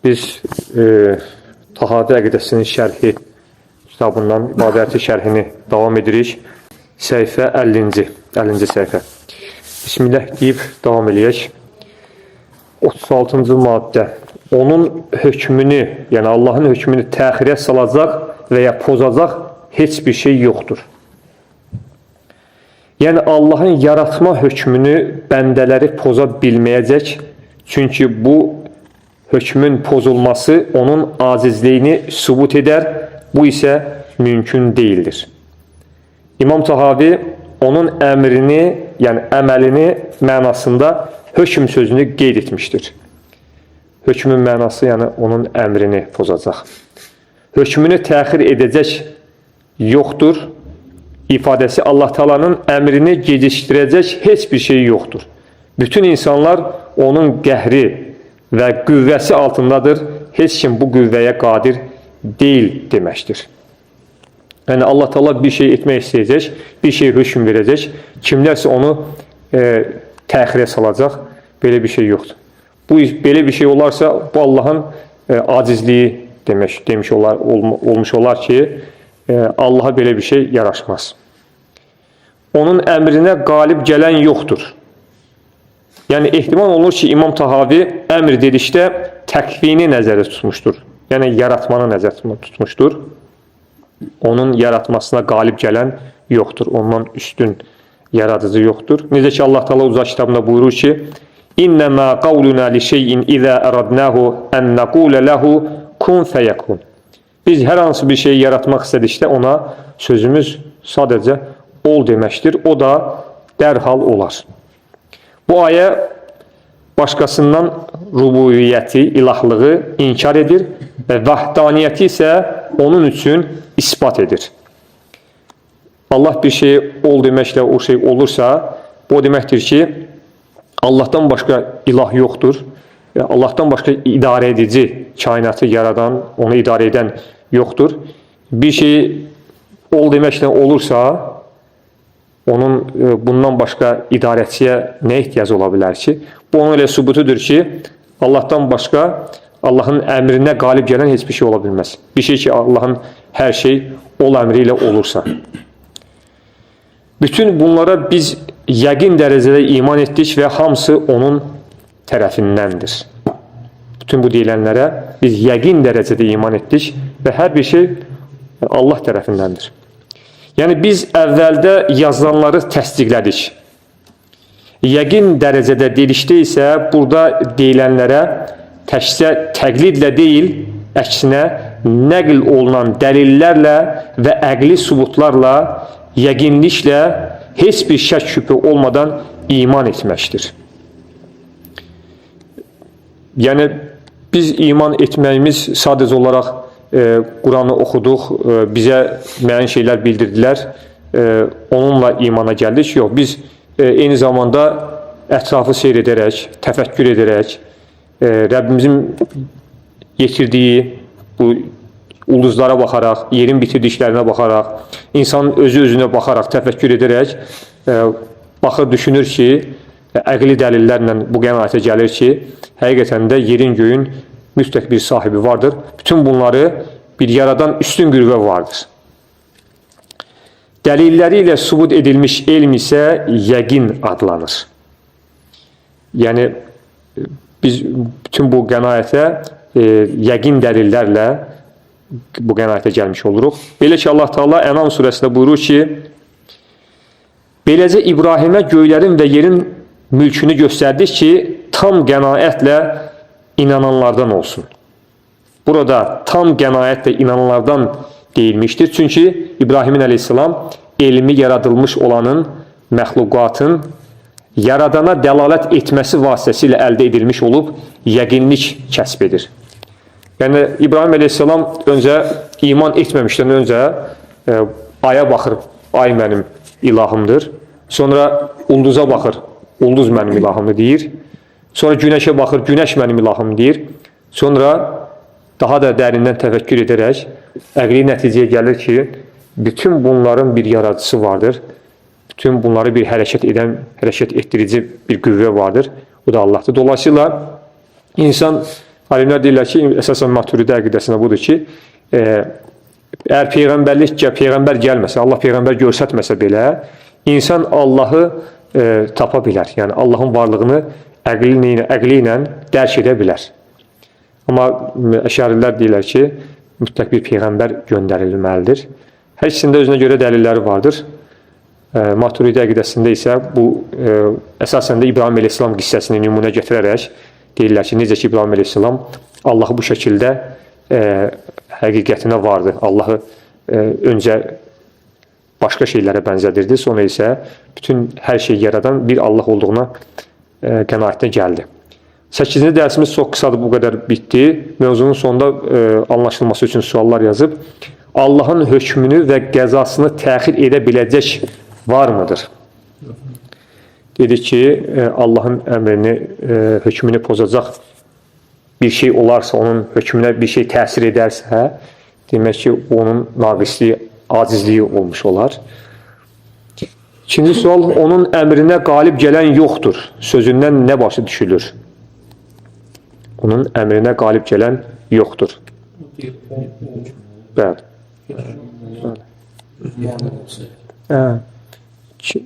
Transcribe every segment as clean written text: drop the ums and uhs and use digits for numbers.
Biz Tahavi Əqidəsinin şərhi kitabından ibadəti şərhini davam edirik. Səhifə 50-ci səhifə. Bismillah deyib davam edək. 36-cı maddə. Onun hökmünü, yəni Allahın hökmünü təxirə salacaq və ya pozacaq heç bir şey yoxdur. Yəni Allahın yaratma hökmünü bəndələri poza bilməyəcək. Çünki bu hökmün pozulması onun acizliyini sübut edər. Bu isə mümkün deyildir. İmam Tahavi onun əmrini, yəni əməlini mənasında hökm sözünü qeyd etmişdir. Hökmün mənası, yəni onun əmrini pozacaq. Hökmünü təxir edəcək yoxdur. İfadəsi Allah Taala'nın əmrini gecikdirəcək heç bir şey yoxdur. Bütün insanlar onun qəhri və qüvvəsi altındadır. Heç kim bu qüvvəyə qadir deyil deməkdir. Yəni Allah Taala bir şey etmək istəyəcək, bir şey hökm verəcək. Kimlərsə onu təxirə salacaq. Belə bir şey yoxdur. Belə bir şey olarsa, bu Allahın acizliyi olmuş olar ki, Allaha belə bir şey yaraşmaz. Onun əmrinə qalib gələn yoxdur. Yəni, ehtimal olunur ki, İmam Tahavi əmr dedikdə təkvini nəzərdə tutmuşdur. Yəni, yaratmanı nəzərdə tutmuşdur. Onun yaratmasına qalib gələn yoxdur. Ondan üstün yaradıcı yoxdur. Necə ki, Allah Taala Uzaq kitabında buyurur ki, İnnəmə qavluna li şeyin izə əradnahu ən nəqulə ləhu kun fəyəkun. Biz hər hansı bir şeyi yaratmaq istədikdə ona sözümüz sadəcə ol deməkdir. O da dərhal olar. Bu ayə başqasından rububiyyəti, ilahlığı inkar edir və vahdaniyyəti isə onun üçün isbat edir. Allah bir şey ol deməklə o şey olursa, bu deməkdir ki, Allahdan başqa ilah yoxdur. Allahdan başqa idarə edici, kainatı yaradan, onu idarə edən yoxdur. Bir şey ol deməklə olursa, onun bundan başqa idarəçiyə nə ehtiyac ola bilər ki? Bu onun elə sübutudur ki, Allahdan başqa, Allahın əmrinə qalib gələn heç bir şey ola bilməz. Bir şey ki, Allahın hər şey ol əmri ilə olursa. Bütün bunlara biz yəqin dərəcədə iman etdik və hamısı onun tərəfindəndir. Bütün bu deyilənlərə biz yəqin dərəcədə iman etdik və hər bir şey Allah tərəfindəndir. Yəni, biz əvvəldə yazılanları təsdiqlədik. Yəqin dərəcədə dedikdə isə burada deyilənlərə təkcə təqlidlə deyil, əksinə nəql olunan dəlillərlə və əqli sübutlarla, yəqinliklə, heç bir şək şübhə olmadan iman etməkdir. Yəni, biz iman etməyimiz sadəcə olaraq Quranı oxuduq, bizə müəyyən şeylər bildirdilər, onunla imana gəldik. Yox, biz eyni zamanda ətrafı seyr edərək, təfəkkür edərək, Rəbbimizin yetirdiyi bu ulduzlara baxaraq, yerin bitirdiklərinə baxaraq, insanın özü-özünə baxaraq, təfəkkür edərək, baxır, düşünür ki, əqli dəlillərlə bu qənaətə gəlir ki, həqiqətən də yerin göyün mütləq bir sahibi vardır. Bütün bunları bir yaradan üstün qüvvə vardır. Dəlilləri ilə sübut edilmiş elm isə yəqin adlanır. Yəni, biz bütün bu qənaətə yəqin dəlillərlə bu qənaətə gəlmiş oluruq. Belə ki, Allah Taala Ənam surəsində buyurur ki, beləcə İbrahimə göylərin və yerin mülkünü göstərdik ki, tam qənaətlə inananlardan olsun. Burada tam qənaətlə inananlardan deyilmişdir. Çünki İbrahimin əleyhissalam elmi yaradılmış olanın, məxluqatın yaradana dəlalət etməsi vasitəsilə əldə edilmiş olub, yəqinlik kəsb edir. Yəni, İbrahim əleyhissalam öncə iman etməmişdən öncə aya baxır, ay mənim ilahımdır. Sonra ulduza baxır, ulduz mənim ilahımdır deyir. Sonra günəşə baxır, günəş mənim ilahım deyir. Sonra daha da dərindən təfəkkür edərək əqli nəticəyə gəlir ki, bütün bunların bir yaradıcısı vardır. Bütün bunları bir hərəkət etdirici bir qüvvə vardır. O da Allahdır. Dolayısıyla insan Alimlər deyirlər ki, əsasən Maturidi əqidəsində budur ki, əgər Peyğəmbər gəlməsə, Allah Peyğəmbər görsətməsə belə, insan Allahı tapa bilər. Yəni, Allahın varlığını əqli ilə dərk edə bilər. Amma əşarilər deyirlər ki, mütləq bir Peyğəmbər göndərilməlidir. Hər ikisində özünə görə dəlilləri vardır. Maturidi əqidəsində isə bu, əsasən də İbrahim əleyhissalam qissəsini nümunə gətirərək deyirlər ki, necə ki, İbrahim əleyhissalam Allahı bu şəkildə həqiqətinə vardı. Allahı öncə başqa şeylərə bənzədirdi, sonra isə bütün hər şeyi yaradan bir Allah olduğuna qənaətinə gəldi. 8-ci dərsimiz çox qısadır, bu qədər bitdi. Mövzunun sonunda anlaşılması üçün suallar yazıb. Allahın hökmünü və qəzasını təxir edə biləcək var mıdır? Dedi ki, Allahın əmrini, hökmünü pozacaq bir şey olarsa, onun hökmünə bir şey təsir edərsə, demək ki, onun naqisliyi, acizliyi olmuş olar. İkinci sual, onun əmrinə qalib gələn yoxdur. Sözündən nə başı düşülür? Onun əmrinə qalib gələn yoxdur. Bəli.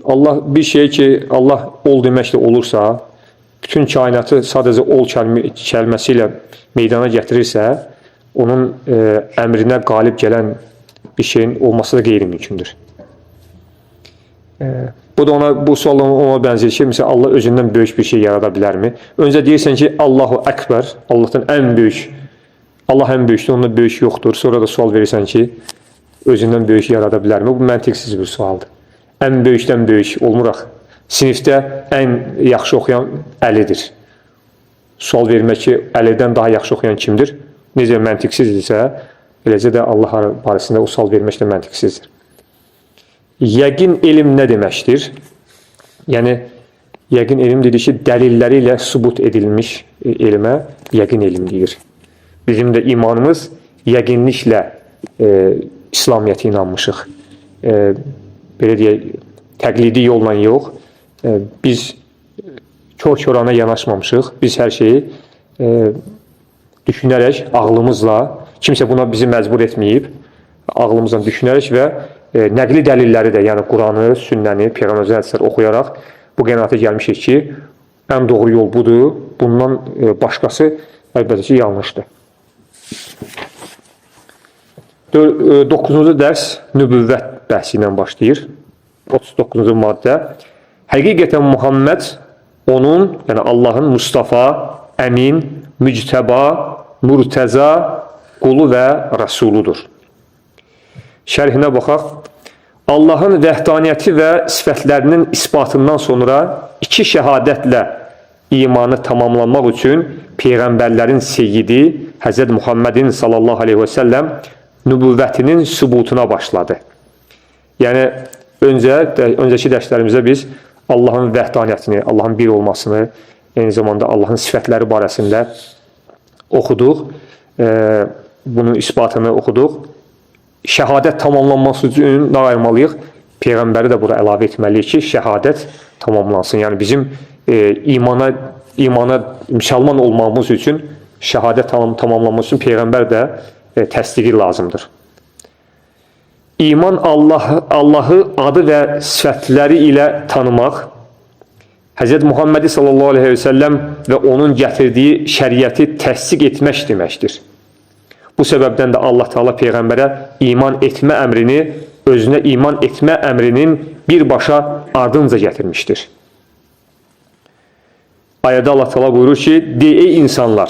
Allah bir şey ki, Allah ol deməklə olursa, bütün kainatı sadəcə ol kəlməsi ilə meydana gətirirsə, onun əmrinə qalib gələn bir şeyin olması da qeyri-mümkündür. Bu sual ona bənzəyir ki, məsələn, Allah özündən böyük bir şey yarada bilərmi? Öncə deyirsən ki, Allahu Əkbər, Allahdan ən böyük, Allah ən böyükdür, ondan böyük yoxdur. Sonra da sual verirsən ki, özündən böyük yarada bilərmi? Bu məntiqsiz bir sualdır. Ən böyükdən böyük olmuraq. Sinifdə ən yaxşı oxuyan Əlidir. Sual vermək ki, Əlidən daha yaxşı oxuyan kimdir? Necə məntiqsizdirsə, eləcə də Allah barəsində o sual vermək də məntiqsizdir. Yəqin elm nə deməkdir? Yəni, yəqin elm dedik ki, dəlilləri ilə sübut edilmiş elmə yəqin elm deyir. Bizim də imanımız yəqinliklə İslamiyyətə inanmışıq. Belə deyək, təqlidi yolla yox. Biz kör-körana yanaşmamışıq. Biz hər şeyi düşünərək, ağlımızla, kimsə buna bizi məcbur etməyib, ağlımızla düşünərək və nəqli dəlilləri də, yəni Quranı, sünnəni, Peyğəmbər hədisləri oxuyaraq bu qənaətə gəlmişik ki, ən doğru yol budur. Bundan başqası əlbəttə ki, yanlışdır. 9-cu dərs nübüvvət bəhsi ilə başlayır. 39-cu maddə. Həqiqətən Muhammed onun, yəni Allahın Mustafa, əmin, müctəba, mürtəza, qulu və rəsuludur. Şərhinə baxaq. Allahın vəhdaniyyəti və sifətlərinin isbatından sonra iki şəhadətlə imanı tamamlanmaq üçün Peyğəmbərlərin seyyidi Həzrət Muhammedin sallallahu aleyhi və səlləm nübüvvətinin sübutuna başladı. Yəni, öncəki dərslərimizdə biz Allahın vəhdaniyyətini, Allahın bir olmasını, eyni zamanda Allahın sifətləri barəsində oxuduq, bunun isbatını oxuduq. Şəhadət tamamlanması üçün nə ayırmalıyıq? Peyğəmbəri də bura əlavə etməliyik ki, şəhadət tamamlansın. Yəni, bizim imana müsəlman olmamız üçün, şəhadət tamamlanması üçün Peyğəmbər də təsdiqi lazımdır. İman Allahı adı və sifətləri ilə tanımaq, Həzrət Muhammedi sallallahu aleyhi və səlləm və onun gətirdiyi şəriəti təsdiq etmək deməkdir. Bu səbəbdən də Allah Teala Peyğəmbərə iman etmə əmrini, özünə iman etmə əmrinin birbaşa ardınca gətirmişdir. Ayədə Allah Teala buyurur ki, ey insanlar,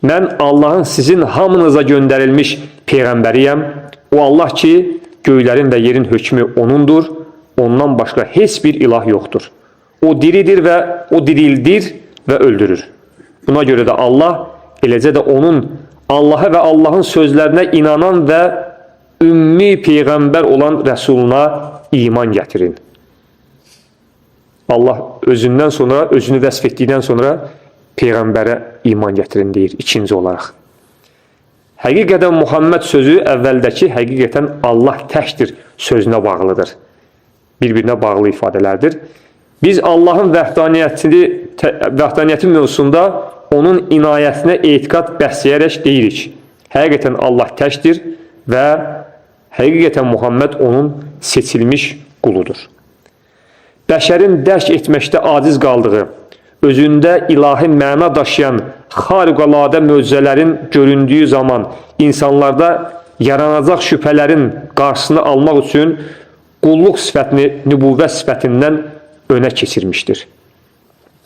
mən Allahın sizin hamınıza göndərilmiş Peyğəmbəriyəm. O Allah ki, göylərin və yerin hökmü O'nundur, ondan başqa heç bir ilah yoxdur. O diridir və o dirildir və öldürür. Buna görə də Allah, eləcə də onun Allah'a və Allahın sözlərinə inanan və ümmi Peyğəmbər olan Rəsuluna iman gətirin. Allah özündən sonra, özünü vəsf etdikdən sonra Peyğəmbərə iman gətirin deyir ikinci olaraq. Həqiqətən Muhammed sözü əvvəldəki həqiqətən Allah təkdir sözünə bağlıdır. Bir-birinə bağlı ifadələrdir. Biz Allahın vəhdaniyyəti mövzusunda onun inayətinə etiqad bəsləyərək deyirik. Həqiqətən Allah təkdir və həqiqətən Muhammed onun seçilmiş quludur. Bəşərin dərk etməkdə aciz qaldığı, özündə ilahi məna daşıyan xariqəladə möcüzələrin göründüyü zaman insanlarda yaranacaq şübhələrin qarşısını almaq üçün qulluq sifətini nübüvvət sifətindən önə keçirmişdir.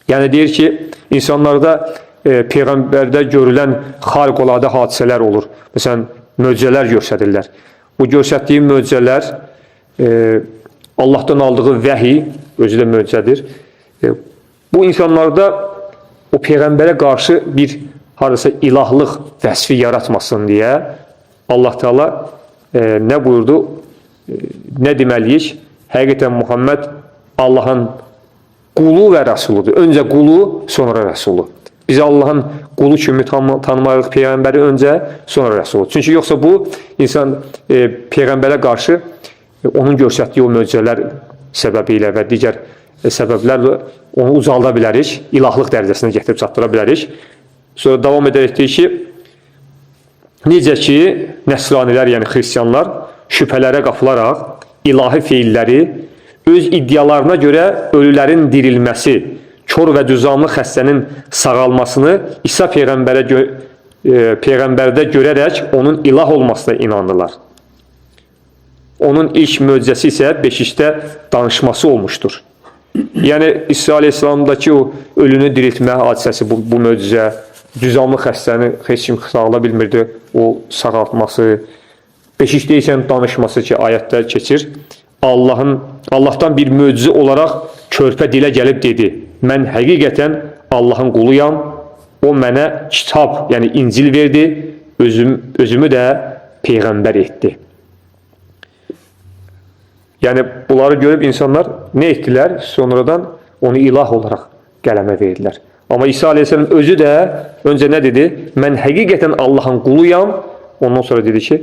Yəni deyir ki, insanlarda Peyğəmbərdə görülən xariqəladə hadisələr olur. Məsələn, möcüzələr göstərirlər. Bu göstərdiyi möcüzələr Allahdan aldığı vəhiy, özü də möcüzədir. Bu insanlarda o Peyğəmbərə qarşı bir harasa ilahlıq vəsfi yaratmasın deyə Allah Teala nə buyurdu, nə deməliyik? Həqiqətən Muhammed Allahın qulu və rəsuludur. Öncə qulu, sonra rəsulu. Biz Allahın qulu kimi tanımayıq Peyğəmbəri öncə, sonra rəsulu. Çünki yoxsa bu, insan Peyğəmbərə qarşı onun göstərdiyi o möcüzələr səbəbilə və digər səbəblərlə onu uzalda bilərik, ilahlıq dərəcəsinə gətirib çatdıra bilərik. Sonra davam edərək deyir ki, necə ki, nəsranilər, yəni xristiyanlar şübhələrə qapılaraq ilahi feilləri, öz iddialarına görə ölülərin dirilməsi, kör və düzamlı xəstənin sağalmasını İsa Peyğəmbərdə görərək onun ilah olmasına inandılar. Onun ilk möcüzəsi isə beşikdə danışması olmuşdur. Yəni, İsa Aleyhisselamdakı o ölünü diriltmə hadisəsi, bu möcüzə, düzamlı xəstəni heç kim sağala bilmirdi, o sağaltması, beşikdə isə danışması ki, ayətdə keçir. Allahdan bir möcüzə olaraq körpə dilə gəlib dedi, mən həqiqətən Allahın quluyam, o mənə kitab, yəni İncil verdi, özümü də Peyğəmbər etdi. Yəni, bunları görüb insanlar nə etdilər? Sonradan onu ilah olaraq qələmə verdilər. Amma İsa Aleyhisselam özü də öncə nə dedi? Mən həqiqətən Allahın quluyam. Ondan sonra dedi ki,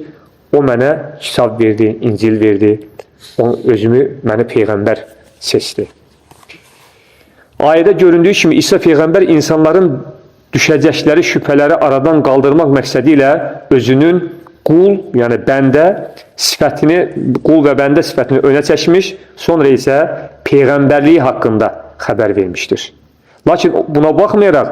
o mənə kitab verdi, İncil verdi. Məni Peyğəmbər seçdi. Ayədə göründüyü kimi İsa Peyğəmbər insanların düşəcəkləri şübhələri aradan qaldırmaq məqsədi ilə özünün qul, yəni bəndə sifətini, qul və bəndə sifətini önə çəkmiş, sonra isə Peyğəmbərliyi haqqında xəbər vermişdir. Lakin buna baxmayaraq,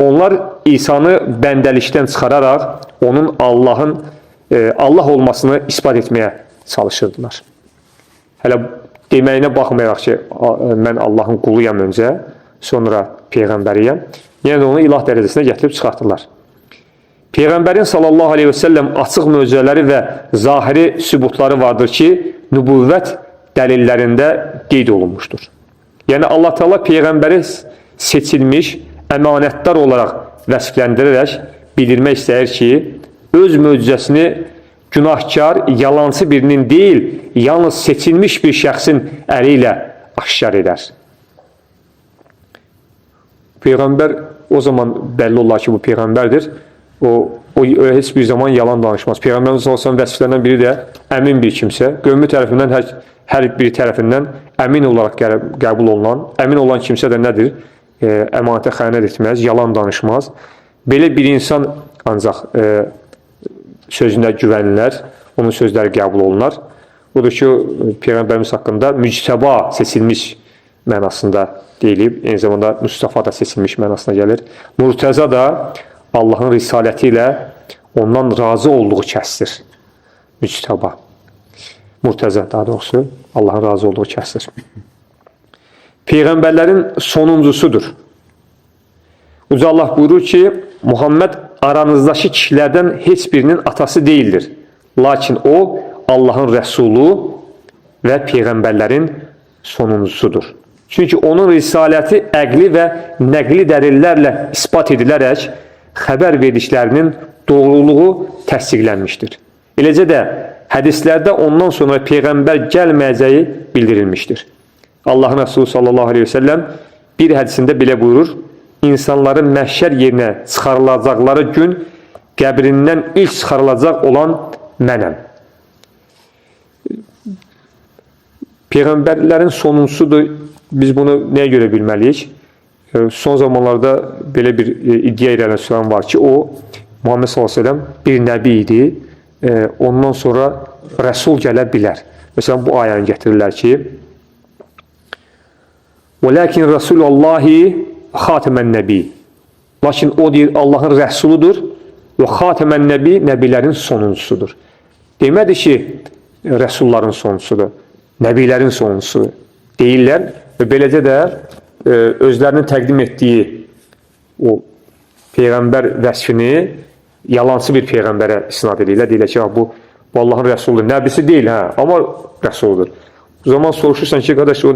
onlar İsanı bəndəlikdən çıxararaq, onun Allah olmasını ispat etməyə çalışırdılar. Hələ deməyinə baxmayaraq ki, mən Allahın quluyam öncə, sonra Peyğəmbəriyəm, yəni onu ilah dərəcəsinə gətirib çıxartdılar. Peyğəmbərin sallallahu aleyhi və səlləm açıq möcüzələri və zahiri sübutları vardır ki, nübüvvət dəlillərində qeyd olunmuşdur. Yəni Allah Teala Peyğəmbəri seçilmiş, əmanətdar olaraq vəsfləndirərək bildirmək istəyir ki, öz möcüzəsini günahkar, yalancı birinin deyil, yalnız seçilmiş bir şəxsin əli ilə aşkar edər. Peyğəmbər o zaman bəlli olar ki, bu Peyğəmbərdir. O heç bir zaman yalan danışmaz. Peyğəmbərin sallallahu vəsflərindən biri də əmin bir kimsə, qövmü tərəfindən, hər bir tərəfindən əmin olaraq qəbul olunan, əmin olan kimsə də nədir? Əmanətə xəyanət etməz, yalan danışmaz. Belə bir insan ancaq sözünə güvənilər, onun sözləri qəbul olunar. Odur ki, Peyğəmbərimiz haqqında müctəba, seçilmiş mənasında deyilib, eyni zamanda Mustafa da seçilmiş mənasına gəlir. Murtəza da Allahın risaləti ilə ondan razı olduğu kəsdir. Müctəba. Murtəza daha doğrusu Allahın razı olduğu kəsdir. Peyğəmbərlərin sonuncusudur. Uca Allah buyurur ki, Muhammed aranızdakı kişilərdən heç birinin atası deyildir. Lakin o, Allahın rəsulu və Peyğəmbərlərin sonuncusudur. Çünki onun risaləti əqli və nəqli dəlillərlə ispat edilərək xəbər verdiklərinin doğruluğu təsdiqlənmişdir. Eləcə də hədislərdə ondan sonra Peyğəmbər gəlməyəcəyi bildirilmişdir. Allahın Rəsulü sallallahu aleyhi ve sellem bir hədisində belə buyurur, insanların məhşər yerinə çıxarılacaqları gün qəbrindən ilk çıxarılacaq olan mənəm. Peyğəmbərlərin sonuncusudur. Biz bunu nəyə görə bilməliyik? son zamanlarda belə bir iddia irəli sürən var ki, o Muhammed sallallahu əleyhi və səlləm bir nəbi idi. Ondan sonra rəsul gələ bilər. Məsələn, bu ayəni gətirirlər ki, وَلَكِنْ رَسُولُ اللّٰهِ خَاتَمَ النَّبِي. Lakin o deyir, Allahın rəsuludur və xatəmən nəbi, nəbilərin sonuncusudur. Demədi ki, rəsulların sonuncusudur, nəbilərin sonuncusudur deyirlər və beləcə də özlərinin təqdim etdiyi o Peyğəmbər vəsfini yalancı bir Peyğəmbərə isnad edirlər. Deyirlər ki, bu Allahın rəsuludur, nəbisi deyil, amma rəsuludur. O zaman soruşursan ki, qardaş, o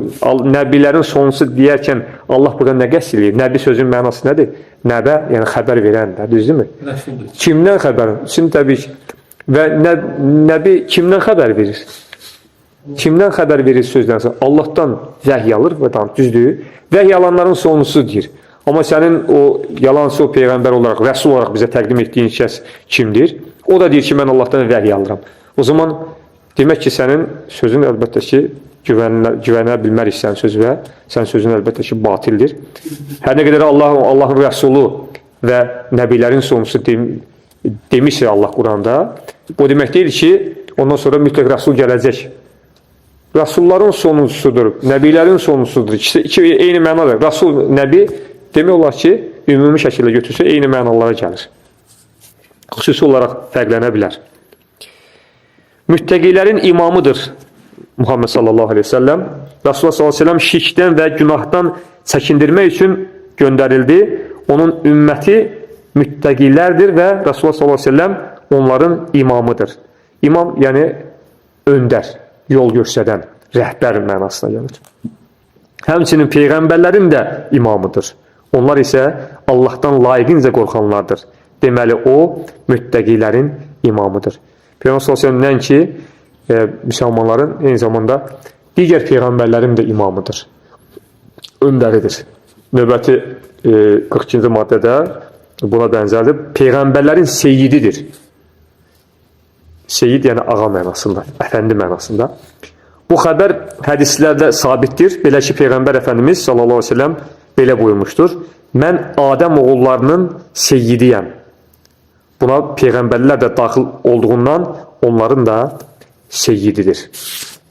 nəbilərin sonuncusu deyərkən Allah burada nə qəsd edir? Nəbi sözün mənası nədir? Nəbə, yəni xəbər verən, düzdürmü? Kimdən xəbər? Şimdi təbii ki, və nəbi kimdən xəbər verir? Kimdən xəbər verir sözdən sonra? Allahdan vəhy alır və düzdür. Vəhy alanların sonuncusu deyir. Amma sənin o yalancı o Peyğəmbər olaraq, rəsul olaraq bizə təqdim etdiyin şəxs kimdir? O da deyir ki, mən Allahdan vəhy alıram. O zaman demək ki, sənin sözün əlbəttə ki, güvənə bilmərik sənin sözünə. Sənin sözün əlbəttə ki, batildir. Hər nə qədər Allahın rəsulu və nəbilərin sonuncusu demişsə Allah Quranda, o demək deyil ki, ondan sonra mütləq rəsul gələcək. Rəsulların sonuncusudur, nəbilərin sonuncusudur. İki eyni mənadır. Rəsul, nəbi demək olar ki, ümumi şəkildə götürsə eyni mənalara gəlir. Xüsusi olaraq fərqlənə bilər. Müttəqilərin imamıdır Muhammed sallallahu aleyhi ve sellem. Resulullah sallallahu aleyhi ve sellem şirkdən və günahdan çəkindirmək üçün göndərildi. Onun ümməti müttəqilərdir və Resulullah sallallahu aleyhi ve sellem onların imamıdır. İmam, yəni öndər, yol göstərən, rəhbər mənasına gəlir. Həmçinin Peyğəmbərlərin də imamıdır. Onlar isə Allahdan layiqincə qorxanlardır. Deməli, o müttəqilərin imamıdır. Peyğəmbər sallallahu nəinki müsəlmanların eyni zamanda digər peyğəmbərlərin də imamıdır, öndəridir. Növbəti 42-ci maddədə buna bənzərdir. Peyğəmbərlərin seyyididir. Seyyid yəni ağa mənasında, əfəndi mənasında. Bu xəbər hədislərdə sabitdir. Belə ki, Peyğəmbər Əfəndimiz sallallahu aleyhi ve sellem belə buyurmuşdur. Mən Adəm oğullarının seyyidiyəm. Buna Peyğəmbərlər də daxil olduğundan onların da seyyididir.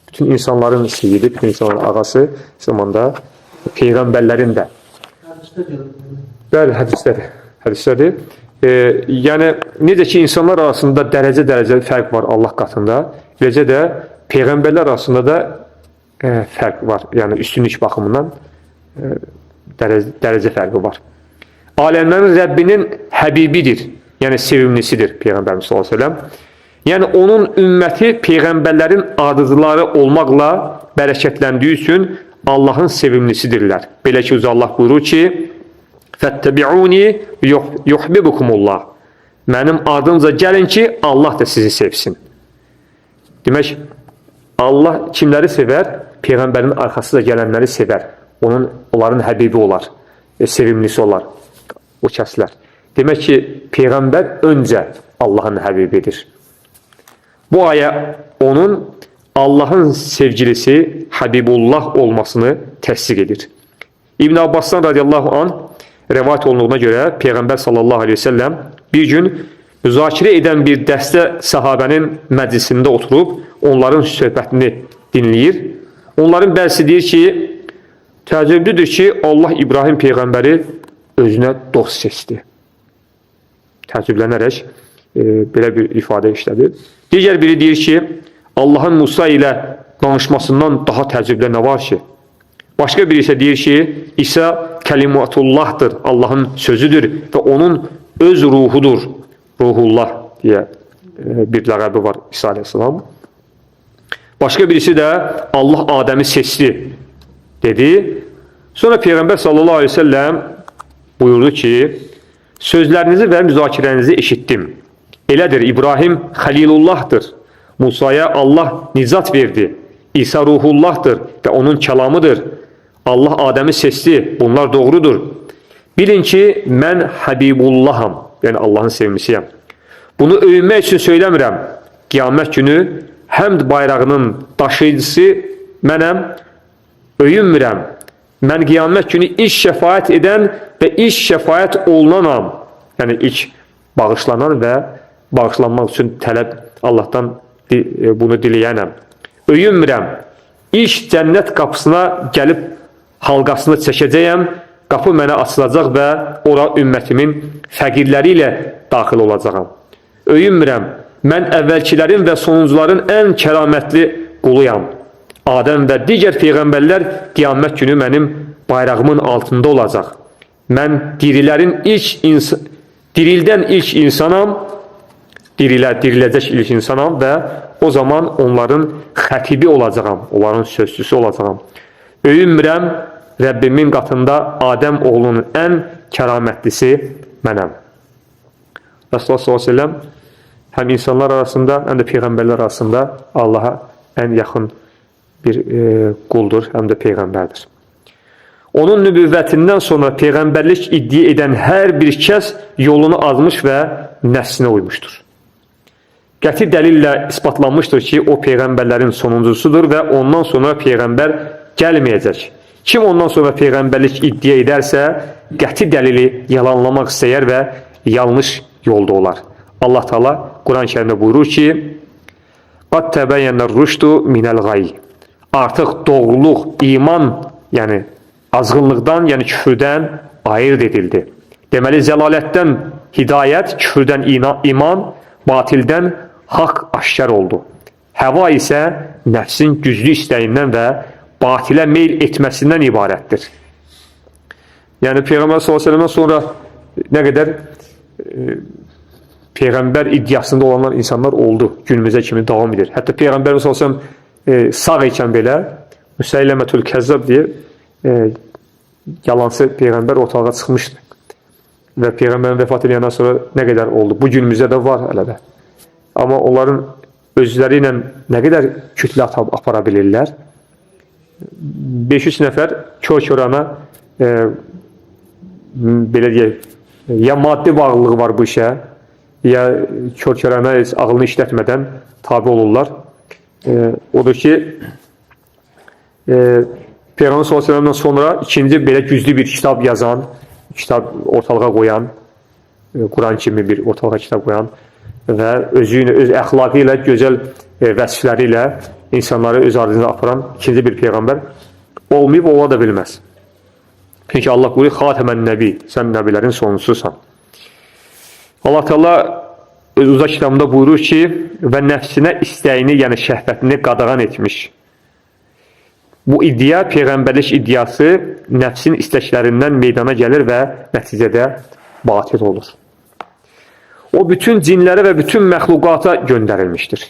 Bütün insanların seyyidi, bütün insanların ağası zamanda Peyğəmbərlərin də. Bəli, hədislədir. Yəni, necə ki, insanlar arasında dərəcə fərq var Allah qatında, eləcə də Peyğəmbərlər arasında da fərq var. Yəni, üstünlük baxımından dərəcə fərqi var. Aləmlərin Rəbbinin Həbibidir. Yəni, sevimlisidir Peyğəmbərimiz sallallahu aleyhi ve sellem. Yəni, onun ümməti Peyğəmbərlərin ardıcıları olmaqla bərəkətləndiyi üçün Allahın sevimlisidirlər. Belə ki, Allah buyurur ki, فَاتَّبِعُونِ يُحْبِبُكُمُ اللّٰهِ. Mənim ardımca gəlin ki, Allah da sizi sevsin. Demək, Allah kimləri sevər? Peyğəmbərin arxasında gələnləri sevər. Onların həbibi olar, sevimlisi olar o kəslər. Demək ki, Peyğəmbər öncə Allahın həbibidir. Bu ayə onun Allahın sevgilisi Habibullah olmasını təsdiq edir. İbn Abbasdan radiyallahu anh rəvayət olunduğuna görə Peyğəmbər sallallahu aleyhi ve sellem bir gün müzakirə edən bir dəstə sahabənin məclisində oturub onların söhbətini dinləyir. Onların bəzisi deyir ki, təəccüblüdür ki, Allah İbrahim Peyğəmbəri özünə dost seçdi. Təəccüblənərək belə bir ifadə işlədir. Digər biri deyir ki, Allahın Musa ilə danışmasından daha təəccüblə nə var ki? Başqa biri isə deyir ki, İsa kəlimutullahdır, Allahın sözüdür və onun öz ruhudur. Ruhullah deyə bir ləqəbi var İsa aleyhissalam. Başqa birisi də Allah Adəmi seçdi dedi. Sonra Peyğəmbər sallallahu aleyhi ve sellem buyurdu ki, sözlərinizi və müzakirənizi eşitdim. Elədir, İbrahim Xəlilullahdır. Musaya Allah nicat verdi. İsa ruhullahdır və onun kəlamıdır. Allah Adəmi seçdi. Bunlar doğrudur. Bilin ki, mən Habibullaham. Yəni Allahın sevimlisiyəm. Bunu övünmək üçün söyləmirəm. Qiyamət günü həmd bayrağının daşıyıcısı mənəm. Öyünmürəm. Mən qiyamət günü ilk şəfaət edən və ilk şəfaət olunanam. Yəni ilk bağışlanan və bağışlanmaq üçün tələb Allahdan bunu diləyənəm. Öyünmürəm. İlk cənnət qapısına gəlib halqasını çəkəcəyəm. Qapı mənə açılacaq və ora ümmətimin fəqirləri ilə daxil olacağam. Öyünmürəm. Mən əvvəlkilərin və sonuncuların ən kəramətli quluyam. Adəm və digər peyğəmbərlər qiyamət günü mənim bayrağımın altında olacaq. Mən dirildən ilk insanam, diriləcək ilk insanam və o zaman onların xətibi olacağam, onların sözçüsü olacağam. Öyünmürəm, Rəbbimin qatında Adəm oğlunun ən kəramətlisi mənəm. Rasulullah s.ə.v həm insanlar arasında, həm də peyğəmbərlər arasında Allaha ən yaxın bir quldur, həm də peyğəmbərdir. Onun nübüvvətindən sonra peyğəmbərlik iddia edən hər bir kəs yolunu azmış və nəfsinə uymuşdur. Qəti dəlillə isbatlanmışdır ki, o peyğəmbərlərin sonuncusudur və ondan sonra peyğəmbər gəlməyəcək. Kim ondan sonra peyğəmbərlik iddia edərsə, qəti dəlili yalanlamaq istəyər və yanlış yolda olar. Allah Teala Quran-ı Kərimdə buyurur ki, "Qad təbəyyənər rüşdu minəl gayy." Artıq doğruluq, iman, yəni azğınlıqdan, yəni küfrdən ayırt edildi. Deməli, zəlalətdən hidayət, küfrdən iman, batildən haqq aşkar oldu. Həva isə nəfsin güclü istəyindən və batilə meyl etməsindən ibarətdir. Yəni, Peyğəmbər s.ə.v sonra nə qədər Peyğəmbər iddiasında olanlar insanlar oldu, günümüzə kimi davam edir. Hətta Peyğəmbər s.ə.v sağ ikən belə Müsəlləmətül Kəzzab deyə yalansı Peyğəmbər ortalığa çıxmışdı. Və Peyğəmbərin vəfat edəndən sonra nə qədər oldu? Bu günümüzdə də var hələ də. Amma onların özləri ilə nə qədər kütlə apara bilirlər? 500 nəfər kör-körana belə deyək, ya maddi bağlılığı var bu işə, ya kör-körana ağlını işlətmədən tabi olurlar. Odur ki, Peyğəmbər s.ə.v-dən sonra ikinci belə güclü bir kitab yazan, kitab ortalığa qoyan, Quran kimi bir ortalığa kitab qoyan və özü ilə, öz əxlaqı ilə, gözəl vəsifləri ilə insanları öz ardınca aparan ikinci bir Peyğəmbər olmayıb, ola da bilməz. Çünki Allah buyurur, Xatəmən Nəbi, sən nəbilərin sonuncususan. Allah Teala öz uzaq kitabında buyurur ki, və nəfsinə istəyini, yəni şəhvətini qadağan etmiş. Bu iddia, peyğəmbərlik iddiası nəfsin istəklərindən meydana gəlir və nəticədə batil olur. O, bütün cinlərə və bütün məxluqata göndərilmişdir.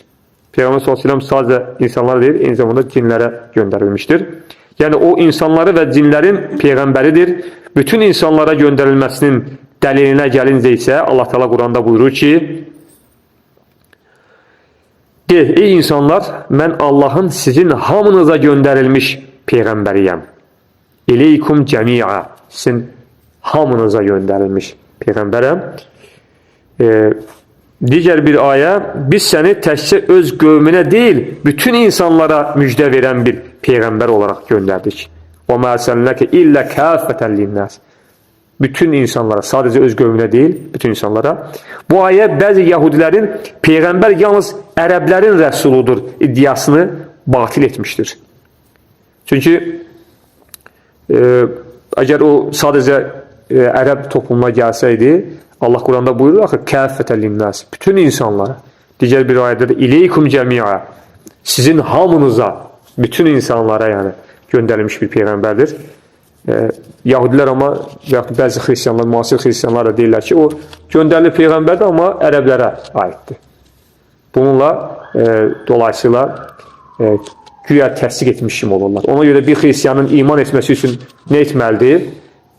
Peyğəmbər s.ə.v sadəcə insanlar deyil, eyni zamanda cinlərə göndərilmişdir. Yəni, o, insanları və cinlərin peyğəmbəridir. Bütün insanlara göndərilməsinin dəlilinə gəlincə isə Allah Teala Quranda buyurur ki, ey insanlar, mən Allahın sizin hamınıza göndərilmiş peyğəmbəriyəm. İleykum cəmi'a, sizin hamınıza göndərilmiş peyğəmbərəm. Digər bir ayə, biz səni təkcə öz qövmünə deyil, bütün insanlara müjdə verən bir peyğəmbər olaraq göndərdik. Və mə ərsəlnəkə illə kəffətən linnəs. Bütün insanlara, sadəcə öz qövmünə deyil, bütün insanlara. Bu ayə bəzi yahudilərin peyğəmbər yalnız ərəblərin rəsuludur iddiasını batil etmişdir. Çünki əgər o sadəcə ərəb toplumuna gəlsəydi, Allah Quranda buyurur, axı, kəffətən linnəs, bütün insanlara. Digər bir ayədə də, ileykum cəmi'a, sizin hamınıza, bütün insanlara yəni göndərilmiş bir peyğəmbərdir. Yahudilər amma, bəzi xristiyanlar, müasir xristiyanlar da deyirlər ki, o göndərilir peyğəmbərdir, amma ərəblərə aiddir. Bununla dolayısıyla güya təsdiq etmiş kimi olurlar. Ona görə bir xristiyanın iman etməsi üçün nə etməlidir?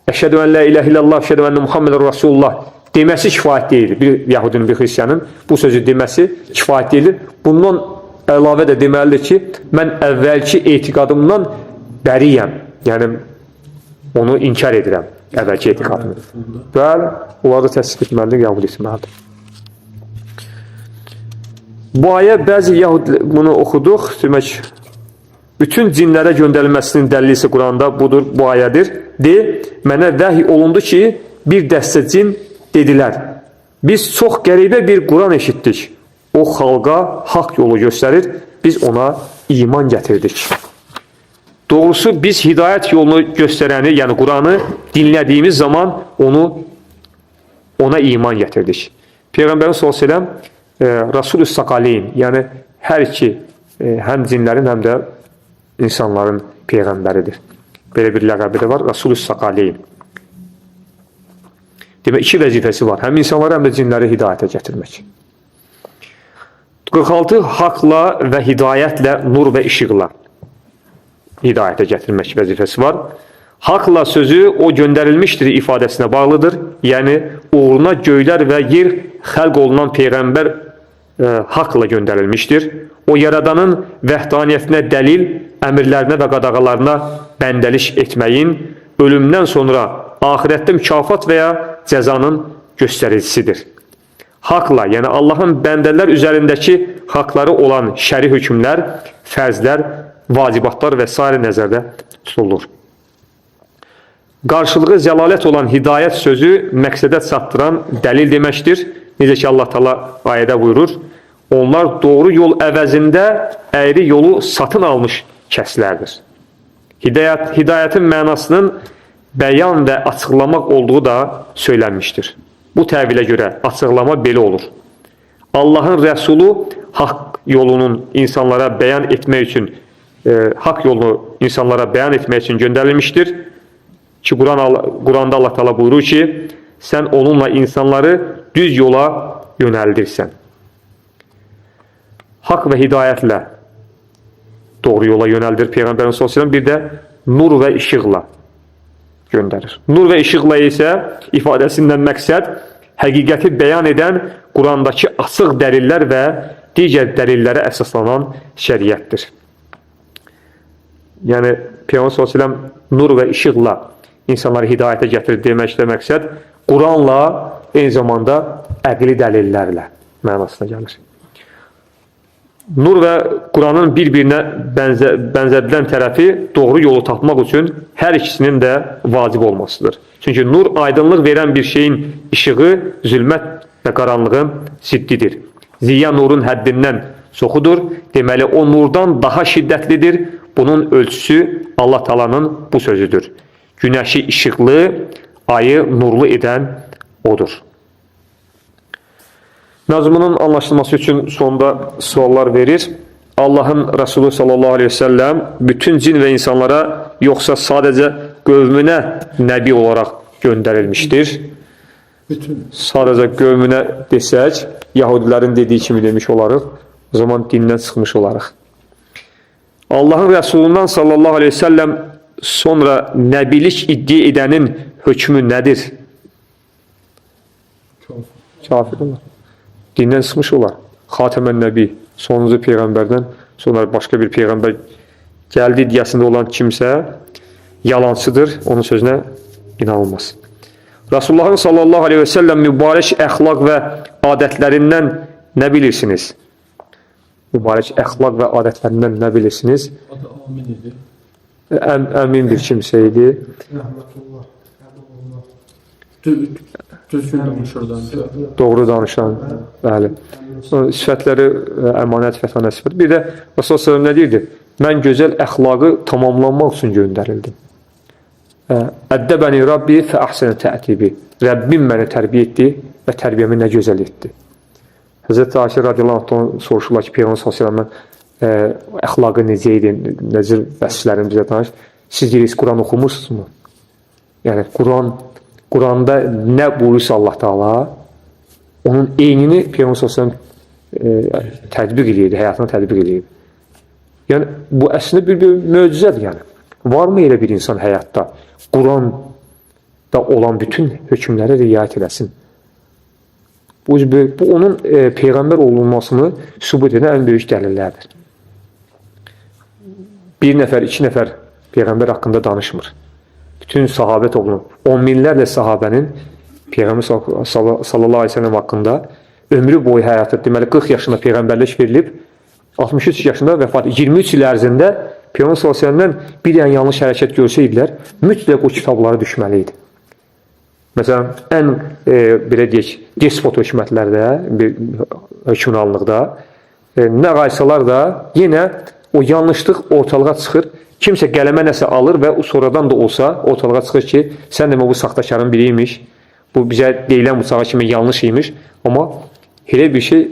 Əşhədü ən la ilahe illallah, əşhədü enne Muhammedən Rasulullah deməsi kifayət deyildir. Bir yahudinin, bir xristiyanın bu sözü deməsi kifayət deyildir. Bundan əlavə də deməlidir ki, mən əvvəlki etiqadımdan bəriyəm. Yəni, onu inkar edirəm, əvvəlki etiqadını. Bəli, onları da təsdiq etməlidir, qəbul etməlidir. Bu ayə bəzi yahud bunu oxuduq, demək, Bütün cinlərə göndərilməsinin dəlili isə Quranda budur, bu ayədir. Mənə vəhy olundu ki, bir dəstə cin dedilər, biz çox qəribə bir Quran eşitdik. O xalqa haqq yolu göstərir, biz ona iman gətirdik. Doğrusu biz hidayət yolunu göstərəni, yəni Quranı dinlədiyimiz zaman ona iman gətirdik. Peyğəmbərin s.ə.v Rasul-ü Sakaleyn, yəni hər iki, həm cinlərin, həm də insanların peyğəmbəridir. Belə bir ləqəbi də var, Rasul-ü Sakaleyn. Demək, iki vəzifəsi var, həm insanları, həm də cinləri hidayətə gətirmək. 46. Haqla və hidayətlə, nur və işıqla hidayətə gətirmək vəzifəsi var. Haqla sözü o göndərilmişdir ifadəsinə bağlıdır. Yəni, uğruna göylər və yer xəlq olunan Peyğəmbər haqla göndərilmişdir. O, yaradanın vəhdaniyyətinə dəlil, əmirlərinə və qadağalarına bəndəliş etməyin, ölümdən sonra axirətdə mükafat və ya cəzanın göstəricisidir. Haqla, yəni Allahın bəndələr üzərindəki haqları olan şəri hökmlər, fərzlər, vacibatlar və s. nəzərdə tutulur. Qarşılığı zəlalət olan hidayət sözü məqsədə çatdıran dəlil deməkdir. Necə ki, Allah Teala ayədə buyurur, onlar doğru yol əvəzində əyri yolu satın almış kəslərdir. Hidayətin mənasının bəyan və açıqlamaq olduğu da söylənmişdir. Bu təvilə görə açıqlama belə olur. Allahın Rəsulu haqq yolunun insanlara bəyan etmək üçün göndərilmişdir. Ki, Quranda Allah Teala buyurur ki, sən onunla insanları düz yola yönəldirsən. Haqq və hidayətlə doğru yola yönəldir Peyğəmbərin s.ə.v. Bir də nur və işıqla göndərir. Nur və işıqla isə ifadəsindən məqsəd həqiqəti bəyan edən Qurandakı açıq dəlillər və digər dəlillərə əsaslanan şəriətdir. Yəni, Peyğəmbər s.ə.v. nur və işıqla insanları hidayətə gətirir deməkdə məqsəd Quranla, eyni zamanda əqli dəlillərlə mənasına gəlir. Nur və Quranın bir-birinə bənzədilən tərəfi doğru yolu tapmaq üçün hər ikisinin də vacib olmasıdır. Çünki nur aydınlıq verən bir şeyin işığı, zülmət və qaranlığın ziddidir. Ziya nurun həddindən çoxudur, deməli o nurdan daha şiddətlidir. Bunun ölçüsü Allah Taala'nın bu sözüdür. Günəşi işıqlı, ayı nurlu edən odur. Nazmının anlaşılması üçün sonda suallar verir. Allahın Resulü sallallahu aleyhi ve sellem bütün cin və insanlara yoxsa sadəcə qövmünə nəbi olaraq göndərilmişdir. Sadəcə qövmünə desək, Yahudilərin dediyi kimi demiş olarıq, o zaman dindən çıxmış olarıq. Allahın Resulündən sallallahu aleyhi ve sellem sonra nəbilik iddia edənin hökmü nədir? Kafir olar. Dindən çıxmış olar. Xatəmən Nəbi, sonuncu Peyğəmbərdən sonra başqa bir Peyğəmbər gəldi iddiasında olan kimsə yalancıdır, onun sözünə inanılmaz. Resulullahın sallallahu aleyhi ve sellem mübarək əxlaq və adətlərindən nə bilirsiniz? Mübarək əxlaq və adətlərindən nə bilirsiniz? Əmin bir kimsə idi. Düzgün danışırdan. Doğru danışan, bəli. Sifətləri əmanət, fətanə sifət. Bir də Rasulullah sallallahu nə deyirdi? Mən gözəl əxlaqı tamamlanmaq üçün göndərildim. Əddəbəni Rabbi fə əhsənə tə'tibi. Rəbbim məni tərbiyə etdi və tərbiyəmi nə gözəl etdi. Həzrəti Ayşə radiyallahu anh soruşurlar ki, Peyğəmbər sallallahu əxlaqı necə idi, necə vəsflərini bizə danış. Siz deyirsiniz, Quran oxumursunuzmu? Yəni, Quranda nə buyursa Allah Teala, onun eynini Peyğəmbər sallallahu tətbiq edirdi, həyatına tətbiq edirdi. Yəni, bu əslində bir möcüzədir, yəni. Varmı elə bir insan həyatda Quranda olan bütün hökmlərə riayət eləsin? Bu onun Peyğəmbər olunmasını sübut edən ən böyük dəlillərdir. Bir nəfər, iki nəfər Peyğəmbər haqqında danışmır. Bütün sahabə toplum, 10 minlərlə sahabənin Peyğəmbər sallallahu aleyhi ve sellem haqqında ömrü boyu həyatı, deməli 40 yaşında Peyğəmbərlik verilib, 63 yaşında vəfat, 23 il ərzində Peyğəmbər sallallahu bir dənə yanlış hərəkət görsəydilər, mütləq o kitablara düşməli idi. Məsələn, ən belə deyək, despot hökumətlərdə, hökmranlıqda nə qaysalar da yenə o yanlışlıq ortalığa çıxır. Kimsə qələmə nəsə alır və sonradan da olsa ortalığa çıxır ki, sən demə bu saxtakarın biriymiş, bu bizə deyilən bıçağa kimi yanlış imiş, amma elə bir şey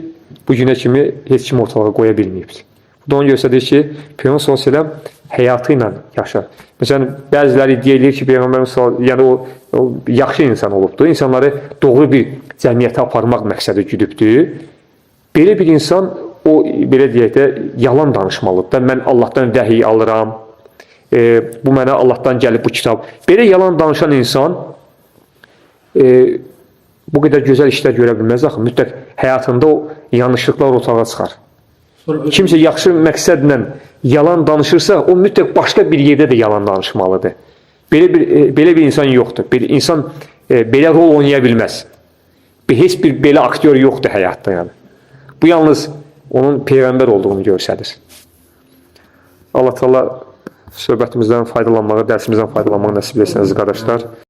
bu günə kimi heç kim ortalığa qoya bilməyib. Bu da onu göstərir ki, Peyğəmbər sallallahu həyatı ilə yaşar. Məsələn, bəziləri iddia edir ki, Peyğəmbər sallallahu yəni o yaxşı insan olubdur, insanları doğru bir cəmiyyətə aparmaq məqsədi güdübdür. Belə bir insan o belə deyək də yalan danışmalıdır. Mən Allahdan vəhiy alıram. Bu mənə Allahdan gəlib bu kitab. Belə yalan danışan insan bu qədər gözəl işlər görə bilməz axı. Mütləq həyatında o yanlışlıqlar ortalığa çıxar. Kimsə yaxşı məqsədlə yalan danışırsa, o mütləq başqa bir yerdə də yalan danışmalıdır. Belə bir insan yoxdur. Bir insan belə rol oynaya bilməz. Heç bir belə aktyor yoxdur həyatda. Yəni. Bu yalnız onun Peyğəmbər olduğunu göstərir. Allah Teala söhbətimizdən faydalanmağı, dərsimizdən faydalanmağı nəsib etsin, əziz qardaşlar.